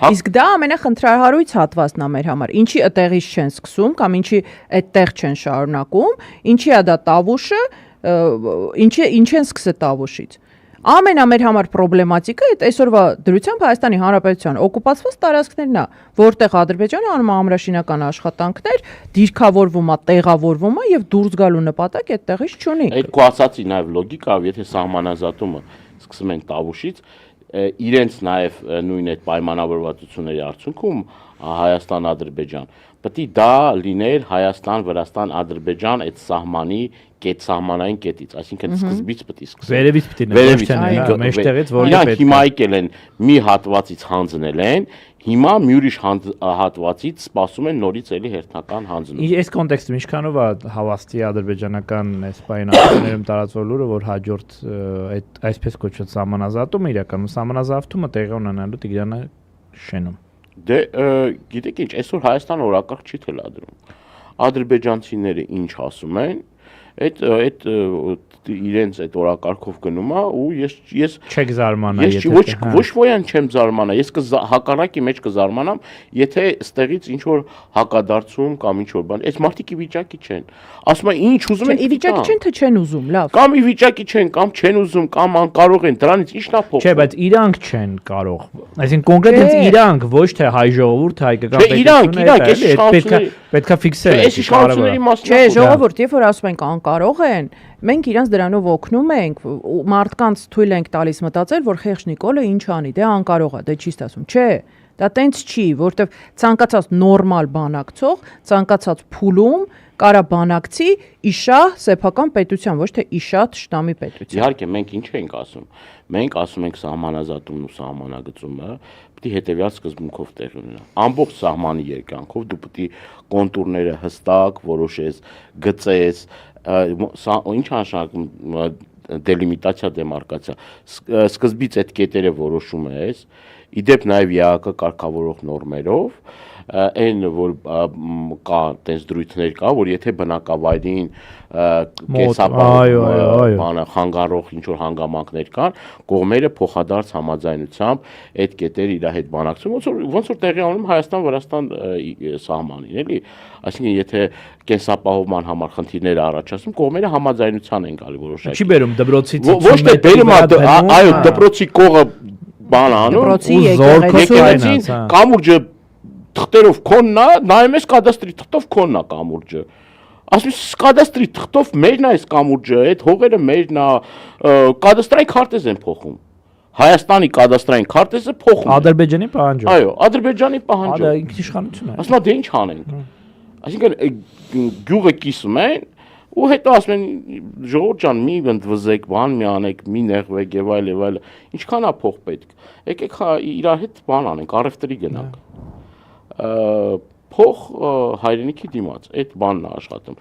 Իսկ դա ամենախնդրահարույց հատվածն է մեր համար։ Ինչի այդտեղից չեն սկսում կամ ինչի այդտեղ չեն շարունակում, ինչի է դա տավուշը, ինչ են սկսել տավուշից։ Ամենամեր համար պրոբլեմատիկը այդ այսօրվա դրությամբ Հայաստանի Հանրապետության օկուպացված տարածքներն է, որտեղ Ադրբեջանը անում է ամրաշինական աշխատանքներ, դիրքավորվում է, տեղավորվում է եւ դուրս գալու նպատակ այդտեղից չունի։ Այդ քո ասացի նաեւ լոգիկա, եթե սահմանազատումը սկսում ենք տավուշից, իրենց նաեւ նույն այդ պայմանավորվածությունների արդյունքում Հայաստան-Ադրբեջան պետք է դա լիներ Հայաստան-Վրաստան-Ադրբեջան այդ սահմանի սահմանային կետից, այսինքն սկզբից պետք է սկսել։ Վերևից պետք է ներկայացնել, մեջտեղից որը պետք է։ Հիմա եկել են մի հատվածից հանձնել են, հիմա մի ուրիշ հատվածից սպասում են նորից էլի հերթական հանձնում։ Այս կոնտեքստում ինչքանով է հավաստի ադրբեջանական այս պայմաններում տարածվող լուրը, որ հաջորդ այդ այսպես կոչված սահմանազատումը իրականում սահմանազատումը տեղի ունենալու Տիգրանը շենում։ Դե գիտեք ինչ, այսօր Հայաստանը օրակարգ չի թելադրում։ Ադրբեջանցիները ինչ ասում են, այդ իրենց այդ օրակարգով գնում է ու ես չեք զարմանա ես ոչ ոյան չեմ զարմանա, ես հակառակի մեջ կզարմանամ, եթե ստեղից ինչ որ հակադարձում կամ ինչ որ բան, այս մարդիկ ի վիճակի չեն։ Ասում են ինչ ուզում են։ Ի վիճակի չեն, թե չեն ուզում, լավ։ Կամ ի վիճակի չեն, կամ չեն ուզում, կամ անկարող են, դրանից ի՞նչն է փոխվում։ Չէ, բայց իրանք չեն կարող։ Այսինքն կոնկրետ հենց իրանք, ոչ թե հայ ժողովուրդ, հայկական պետությունը, պետքա ֆիքսել։ Այս իշխանությունների մասն չէ, ժողովուրդ, երբ որ ասում ենք անկարող են, մենք իրանց դրանով օգնում ենք, մարդկանց թույլ ենք տալիս մտածել, որ խեղճ Նիկոլը ինչ անի, դե անկարող է, դե չի ստացվում։ Չէ, դա տենց չի, որտեվ ցանկացած նորմալ բանակցող, ցանկացած փուլում կարա բանակցի իշահ սեփական պետության, ոչ թե իշահ շտամի պետության։ Իհարկե, մենք ինչ ենք ասում։ Մենք ասում ենք սահմանազատումն ու սահմանագծումը պետք է հետևյալ սկզբունքով տեղ ունենա։ Ամբողջ սահմանի երկայնքով դու պետք է կոնտուրները հստակ որոշես, գծես, ինչ նշանակում դելիմիտացիա, դեմարկացիա։ Սկզբից այդ կետերը որոշում ես, իդեպ նաև ԵԱԿ կարգավորող նորմերով, այն որ կա տես դրույթներ կա, որ եթե բնակավայրին կեսապահ խանգարող ինչ որ հանգամանքներ կան, կողմերը փոխադարձ համաձայնությամբ այդ կետերը իր հետ բանակցում, ոնց որ տեղի ունենում Հայաստան-Վրաստան սահմանին, էլի, այսինքն եթե կեսապահովման համար խնդիրներ առաջացնում, կողմերը համաձայնության են գալի որոշակի։ Չի բերում դպրոցից ոչ թե բերում, այո, դպրոցի կողը բան անում, եկեղեցին կամուրջը թղթերով քոնն է, նայում ես կադաստրի թղթով քոնն է կամուրջը։ Ասում ես կադաստրի թղթով մերն է այս կամուրջը, այդ հողերը մերն է, կադաստրային քարտեզ են փոխում։ Հայաստանի կադաստրային քարտեզը փոխում է։ Ադրբեջանի պահանջով։ Այո, Ադրբեջանի պահանջով։ Դա ինքնիշխանություն է։ Ասում է դե ինչ անենք։ Այսինքն գյուղը կիսում են ու հետո ասում են ժողովուրդ ջան, մի ընդվզեք, բան մի անեք, մի նեղվեք եւ այլ։ Ինչքան է փող պետք։ Եկեք իրար հետ բան անենք, առևտրի գնանք։ Փող հայրենիքի դիմաց, այդ բանն է աշխատում։